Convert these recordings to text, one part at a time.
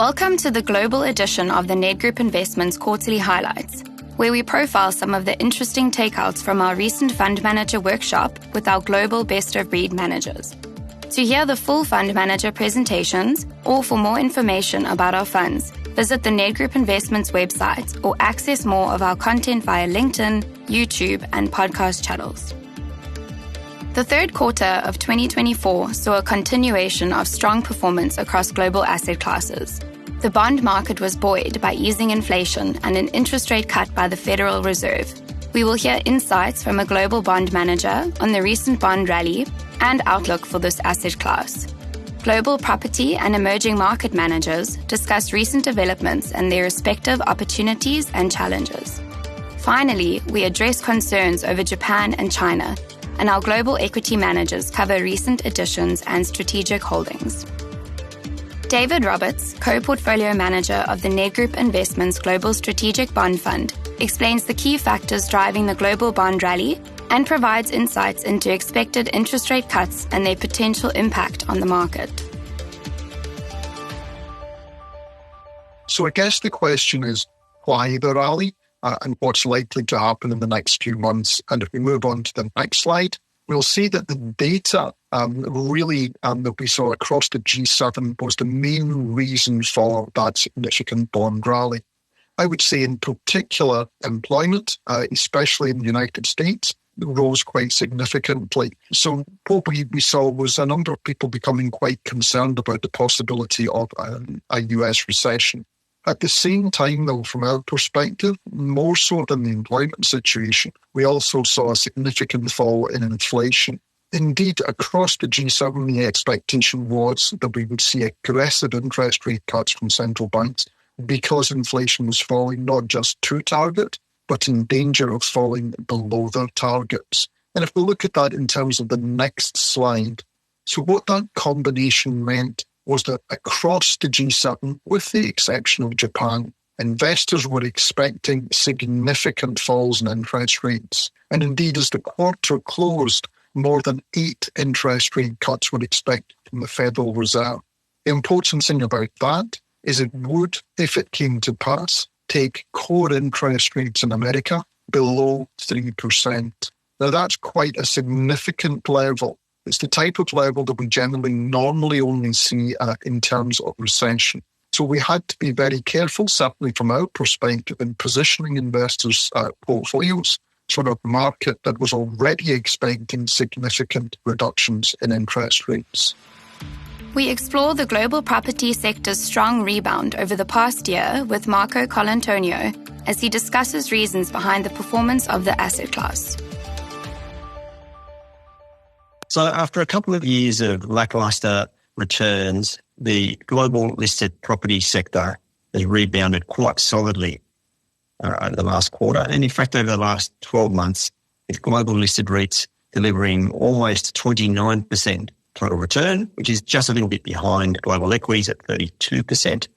Welcome to the global edition of the Ned Group Investments Quarterly Highlights, where we profile some of the interesting takeouts from our recent fund manager workshop with our global best-of-breed managers. To hear the full fund manager presentations, or for more information about our funds, visit the Ned Group Investments website or access more of our content via LinkedIn, YouTube, and podcast channels. The third quarter of 2024 saw a continuation of strong performance across global asset classes. The bond market was buoyed by easing inflation and an interest rate cut by the Federal Reserve. We will hear insights from a global bond manager on the recent bond rally and outlook for this asset class. Global property and emerging market managers discuss recent developments and their respective opportunities and challenges. Finally, we address concerns over Japan and China, and our global equity managers cover recent additions and strategic holdings. David Roberts, co-portfolio manager of the Ned Group Investments Global Strategic Bond Fund, explains the key factors driving the global bond rally and provides insights into expected interest rate cuts and their potential impact on the market. So I guess the question is, why the rally and what's likely to happen in the next few months? And if we move on to the next slide, we'll see that the data that we saw across the G7 was the main reason for that significant bond rally. I would say in particular, employment, especially in the United States, rose quite significantly. So what we saw was a number of people becoming quite concerned about the possibility of a US recession. At the same time, though, from our perspective, more so than the employment situation, we also saw a significant fall in inflation. Indeed, across the G7, the expectation was that we would see aggressive interest rate cuts from central banks because inflation was falling not just to target, but in danger of falling below their targets. And if we look at that in terms of the next slide, so what that combination meant was that across the G7, with the exception of Japan, investors were expecting significant falls in interest rates. And indeed, as the quarter closed, more than 8 interest rate cuts were expected from the Federal Reserve. The important thing about that is it would, if it came to pass, take core interest rates in America below 3%. Now, that's quite a significant level. It's the type of level that we generally normally only see in terms of recession. So we had to be very careful, certainly from our perspective, in positioning investors' portfolios for a market that was already expecting significant reductions in interest rates. We explore the global property sector's strong rebound over the past year with Marco Colantonio as he discusses reasons behind the performance of the asset class. So after a couple of years of lackluster returns, the global listed property sector has rebounded quite solidly over the last quarter. And in fact, over the last 12 months, with global listed REITs delivering almost 29% total return, which is just a little bit behind global equities at 32%.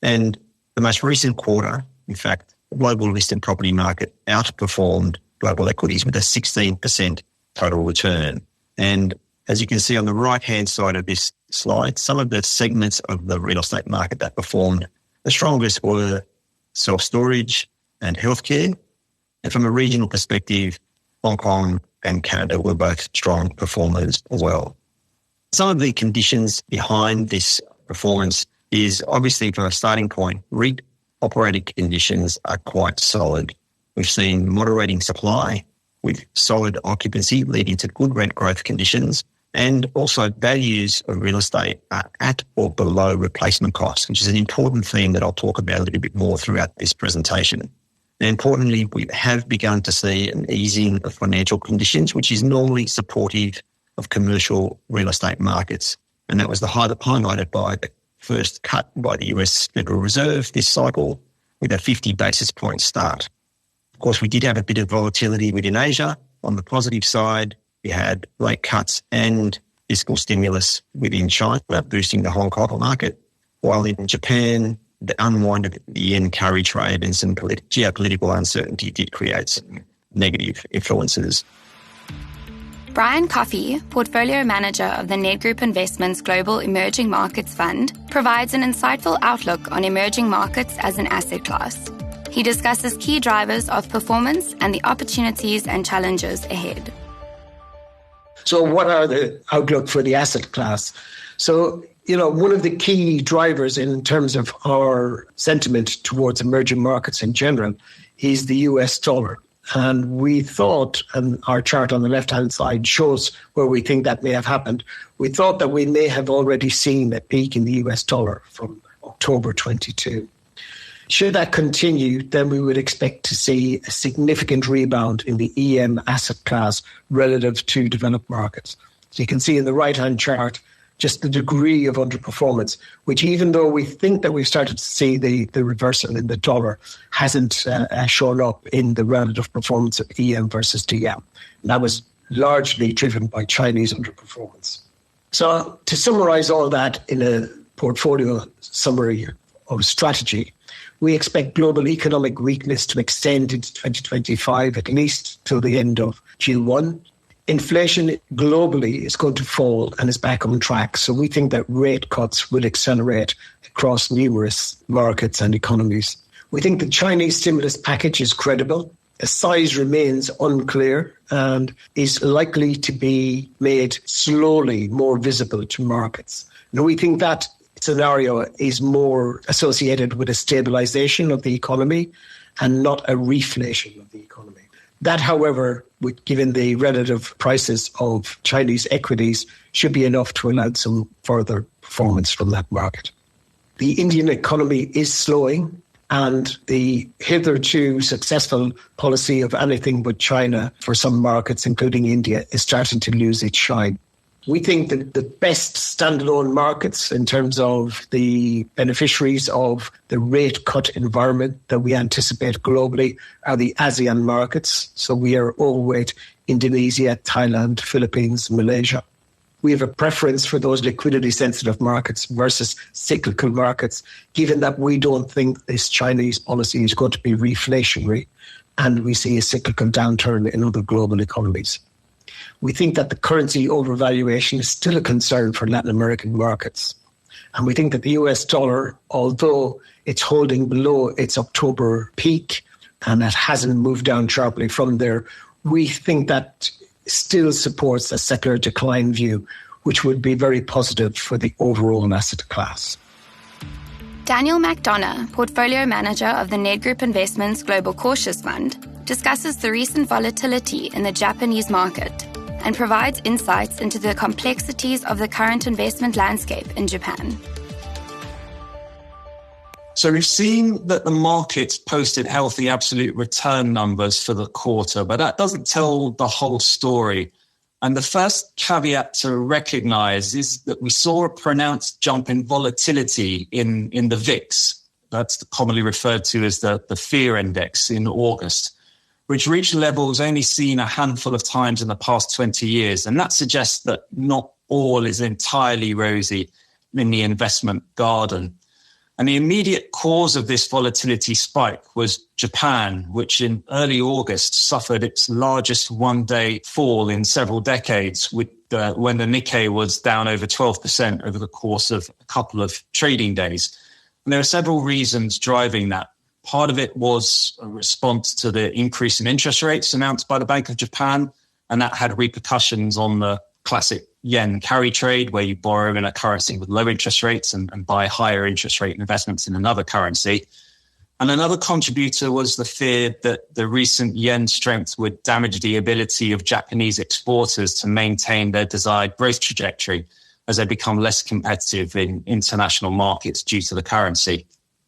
And the most recent quarter, in fact, the global listed property market outperformed global equities with a 16% total return. And as you can see on the right-hand side of this slide, some of the segments of the real estate market that performed the strongest were self-storage and healthcare. And from a regional perspective, Hong Kong and Canada were both strong performers as well. Some of the conditions behind this performance is obviously, from a starting point, REIT operating conditions are quite solid. We've seen moderating supply with solid occupancy leading to good rent growth conditions, and also values of real estate are at or below replacement costs, which is an important theme that I'll talk about a little bit more throughout this presentation. And importantly, we have begun to see an easing of financial conditions, which is normally supportive of commercial real estate markets. And that was highlighted by the first cut by the US Federal Reserve this cycle with a 50 basis point start. Of course, we did have a bit of volatility within Asia. On the positive side, we had rate cuts and fiscal stimulus within China, boosting the Hong Kong market, while in Japan, the unwind of the yen carry trade and some geopolitical uncertainty did create some negative influences. Brian Coffey, portfolio manager of the Ned Group Investments Global Emerging Markets Fund, provides an insightful outlook on emerging markets as an asset class. He discusses key drivers of performance and the opportunities and challenges ahead. So what are the outlook for the asset class? So, one of the key drivers in terms of our sentiment towards emerging markets in general is the US dollar. And we thought, and our chart on the left-hand side shows where we think that may have happened, we thought that we may have already seen a peak in the US dollar from October 22. Should that continue, then we would expect to see a significant rebound in the EM asset class relative to developed markets. So you can see in the right-hand chart just the degree of underperformance, which even though we think that we've started to see the reversal in the dollar, hasn't shown up in the relative performance of EM versus DM. And that was largely driven by Chinese underperformance. So to summarize all that in a portfolio summary of strategy, we expect global economic weakness to extend into 2025, at least till the end of Q1. Inflation globally is going to fall and is back on track. So we think that rate cuts will accelerate across numerous markets and economies. We think the Chinese stimulus package is credible. The size remains unclear and is likely to be made slowly more visible to markets. Now, we think that scenario is more associated with a stabilization of the economy and not a reflation of the economy. That, however, given the relative prices of Chinese equities, should be enough to allow some further performance from that market. The Indian economy is slowing, and the hitherto successful policy of anything but China for some markets, including India, is starting to lose its shine. We think that the best standalone markets in terms of the beneficiaries of the rate cut environment that we anticipate globally are the ASEAN markets. So we are overweight Indonesia, Thailand, Philippines, Malaysia. We have a preference for those liquidity-sensitive markets versus cyclical markets, given that we don't think this Chinese policy is going to be reflationary and we see a cyclical downturn in other global economies. We think that the currency overvaluation is still a concern for Latin American markets. And we think that the US dollar, although it's holding below its October peak and it hasn't moved down sharply from there, we think that still supports a secular decline view, which would be very positive for the overall asset class. Daniel McDonough, portfolio manager of the Ned Group Investments Global Cautious Fund, discusses the recent volatility in the Japanese market and provides insights into the complexities of the current investment landscape in Japan. So we've seen that the markets posted healthy absolute return numbers for the quarter, but that doesn't tell the whole story. And the first caveat to recognize is that we saw a pronounced jump in volatility in the VIX. That's commonly referred to as the fear index in August, which reached levels only seen a handful of times in the past 20 years. And that suggests that not all is entirely rosy in the investment garden. And the immediate cause of this volatility spike was Japan, which in early August suffered its largest one-day fall in several decades, when the Nikkei was down over 12% over the course of a couple of trading days. And there are several reasons driving that. Part of it was a response to the increase in interest rates announced by the Bank of Japan, and that had repercussions on the classic yen carry trade, where you borrow in a currency with low interest rates and buy higher interest rate investments in another currency. And another contributor was the fear that the recent yen strength would damage the ability of Japanese exporters to maintain their desired growth trajectory as they become less competitive in international markets due to the currency.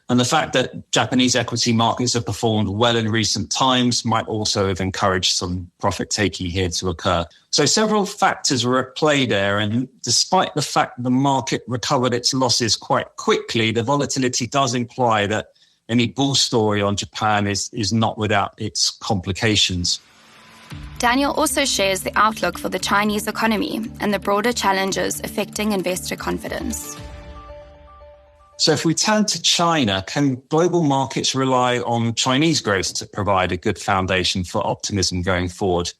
And the fact that Japanese equity markets have performed well in recent times might also have encouraged some profit-taking here to occur. So several factors were at play there. And despite the fact the market recovered its losses quite quickly, the volatility does imply that any bull story on Japan is not without its complications. Daniel also shares the outlook for the Chinese economy and the broader challenges affecting investor confidence. So if we turn to China, can global markets rely on Chinese growth to provide a good foundation for optimism going forward?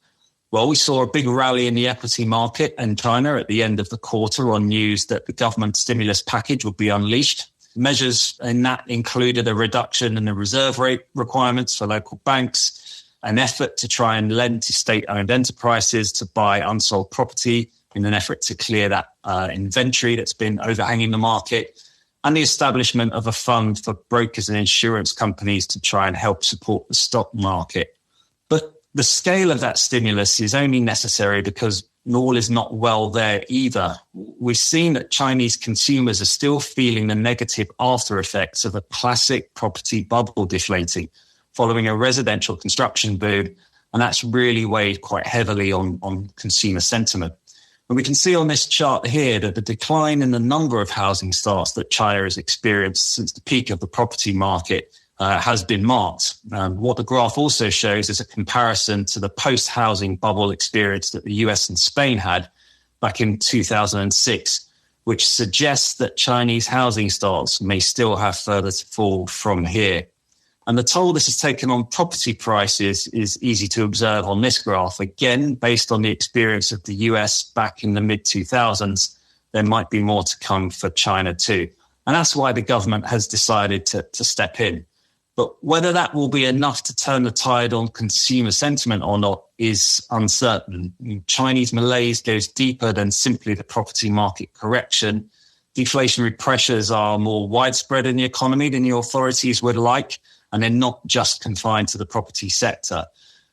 Well, we saw a big rally in the equity market in China at the end of the quarter on news that the government stimulus package would be unleashed. Measures in that included a reduction in the reserve rate requirements for local banks, an effort to try and lend to state-owned enterprises to buy unsold property in an effort to clear that inventory that's been overhanging the market, and the establishment of a fund for brokers and insurance companies to try and help support the stock market. But the scale of that stimulus is only necessary because all is not well there either. We've seen that Chinese consumers are still feeling the negative after effects of a classic property bubble deflating following a residential construction boom, and that's really weighed quite heavily on consumer sentiment. And we can see on this chart here that the decline in the number of housing starts that China has experienced since the peak of the property market has been marked. What the graph also shows is a comparison to the post-housing bubble experience that the US and Spain had back in 2006, which suggests that Chinese housing starts may still have further to fall from here. And the toll this has taken on property prices is easy to observe on this graph. Again, based on the experience of the US back in the mid-2000s, there might be more to come for China too. And that's why the government has decided to step in. But whether that will be enough to turn the tide on consumer sentiment or not is uncertain. Chinese malaise goes deeper than simply the property market correction. Deflationary pressures are more widespread in the economy than the authorities would like, and they're not just confined to the property sector.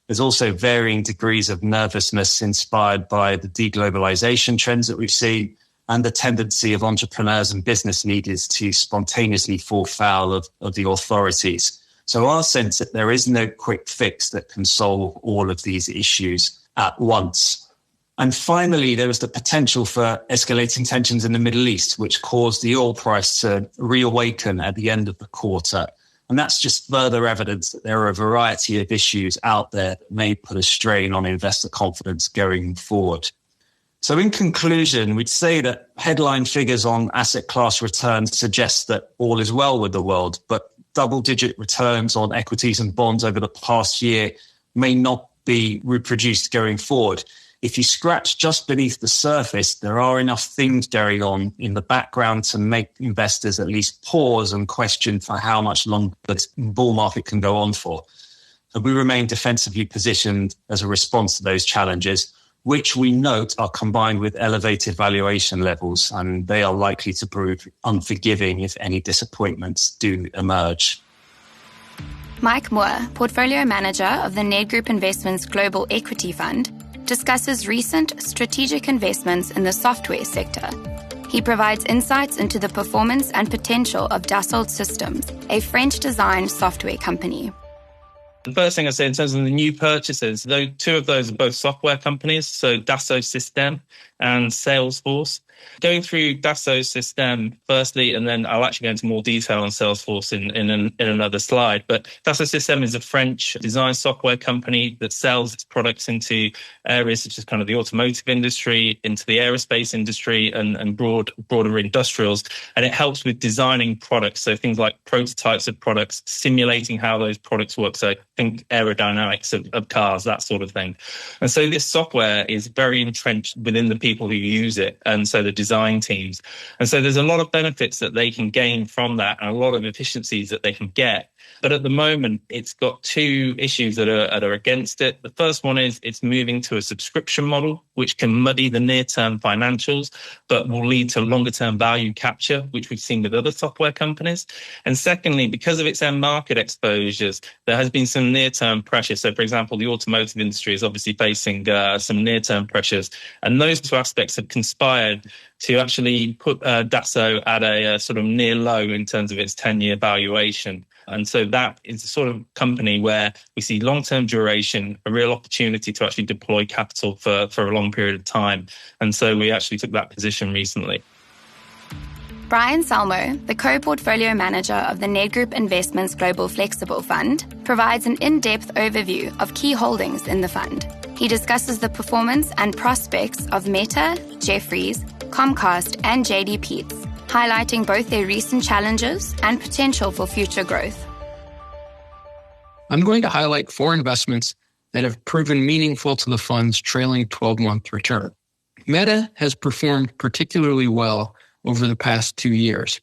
There's also varying degrees of nervousness inspired by the deglobalization trends that we've seen and the tendency of entrepreneurs and business leaders to spontaneously fall foul of the authorities. So our sense that there is no quick fix that can solve all of these issues at once. And finally, there was the potential for escalating tensions in the Middle East, which caused the oil price to reawaken at the end of the quarter. And that's just further evidence that there are a variety of issues out there that may put a strain on investor confidence going forward. So in conclusion, we'd say that headline figures on asset class returns suggest that all is well with the world, but double-digit returns on equities and bonds over the past year may not be reproduced going forward. If you scratch just beneath the surface, there are enough things going on in the background to make investors at least pause and question for how much longer this bull market can go on for. So we remain defensively positioned as a response to those challenges, which we note are combined with elevated valuation levels, and they are likely to prove unforgiving if any disappointments do emerge. Mike Moore, portfolio manager of the Ned Group Investments Global Equity Fund, discusses recent strategic investments in the software sector. He provides insights into the performance and potential of Dassault Systems, a French-designed software company. The first thing I say in terms of the new purchases, though, two of those are both software companies, so Dassault Systèmes and Salesforce. Going through Dassault Systèmes firstly, and then I'll actually go into more detail on Salesforce in another slide. But Dassault Systèmes is a French design software company that sells its products into areas such as kind of the automotive industry, into the aerospace industry, and broader industrials. And it helps with designing products, so things like prototypes of products, simulating how those products work. So think aerodynamics of cars, that sort of thing. And so this software is very entrenched within the people who use it, and so the design teams. And so there's a lot of benefits that they can gain from that and a lot of efficiencies that they can get. But at the moment, it's got two issues that are against it. The first one is it's moving to a subscription model, which can muddy the near-term financials, but will lead to longer-term value capture, which we've seen with other software companies. And secondly, because of its end market exposures, there has been some near-term pressure. So, for example, the automotive industry is obviously facing some near-term pressures. And those two aspects have conspired to actually put Dassault at a sort of near low in terms of its 10-year valuation. And so that is the sort of company where we see long-term duration, a real opportunity to actually deploy capital for a long period of time. And so we actually took that position recently. Brian Salmo, the co-portfolio manager of the Ned Group Investments Global Flexible Fund, provides an in-depth overview of key holdings in the fund. He discusses the performance and prospects of Meta, Jefferies, Comcast, and JD Peet's, highlighting both their recent challenges and potential for future growth. I'm going to highlight 4 investments that have proven meaningful to the fund's trailing 12-month return. Meta has performed particularly well over the past 2 years,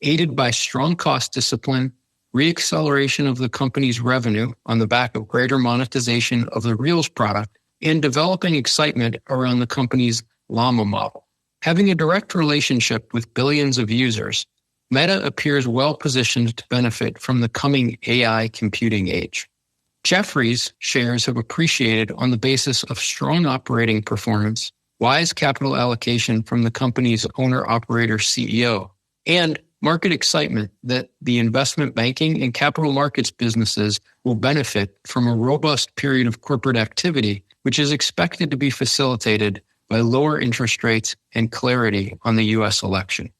aided by strong cost discipline, re-acceleration of the company's revenue on the back of greater monetization of the Reels product, and developing excitement around the company's Llama model. Having a direct relationship with billions of users, Meta appears well-positioned to benefit from the coming AI computing age. Jefferies shares have appreciated on the basis of strong operating performance, wise capital allocation from the company's owner-operator CEO, and market excitement that the investment banking and capital markets businesses will benefit from a robust period of corporate activity, which is expected to be facilitated by lower interest rates and clarity on the U.S. election.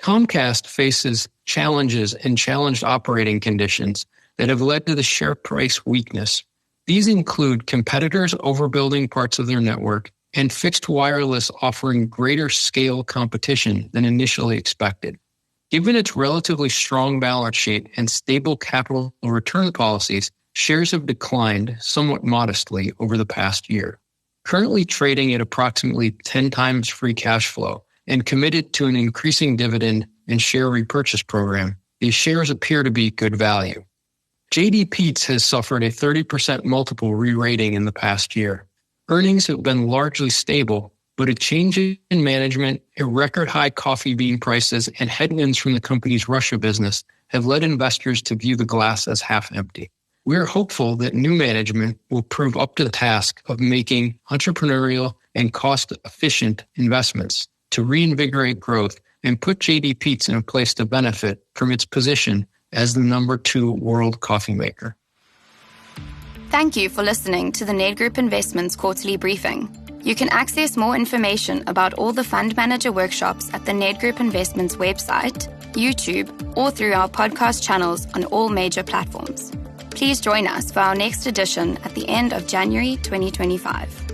Comcast faces challenges and challenged operating conditions that have led to the share price weakness. These include competitors overbuilding parts of their network and fixed wireless offering greater scale competition than initially expected. Given its relatively strong balance sheet and stable capital return policies, shares have declined somewhat modestly over the past year. Currently trading at approximately 10 times free cash flow and committed to an increasing dividend and share repurchase program, these shares appear to be good value. JD Peets has suffered a 30% multiple re-rating in the past year. Earnings have been largely stable, but a change in management, a record high coffee bean prices, and headwinds from the company's Russia business have led investors to view the glass as half empty. We are hopeful that new management will prove up to the task of making entrepreneurial and cost-efficient investments to reinvigorate growth and put JD Peets in a place to benefit from its position as the number 2 world coffee maker. Thank you for listening to the Ned Group Investments quarterly briefing. You can access more information about all the fund manager workshops at the Ned Group Investments website, YouTube, or through our podcast channels on all major platforms. Please join us for our next edition at the end of January 2025.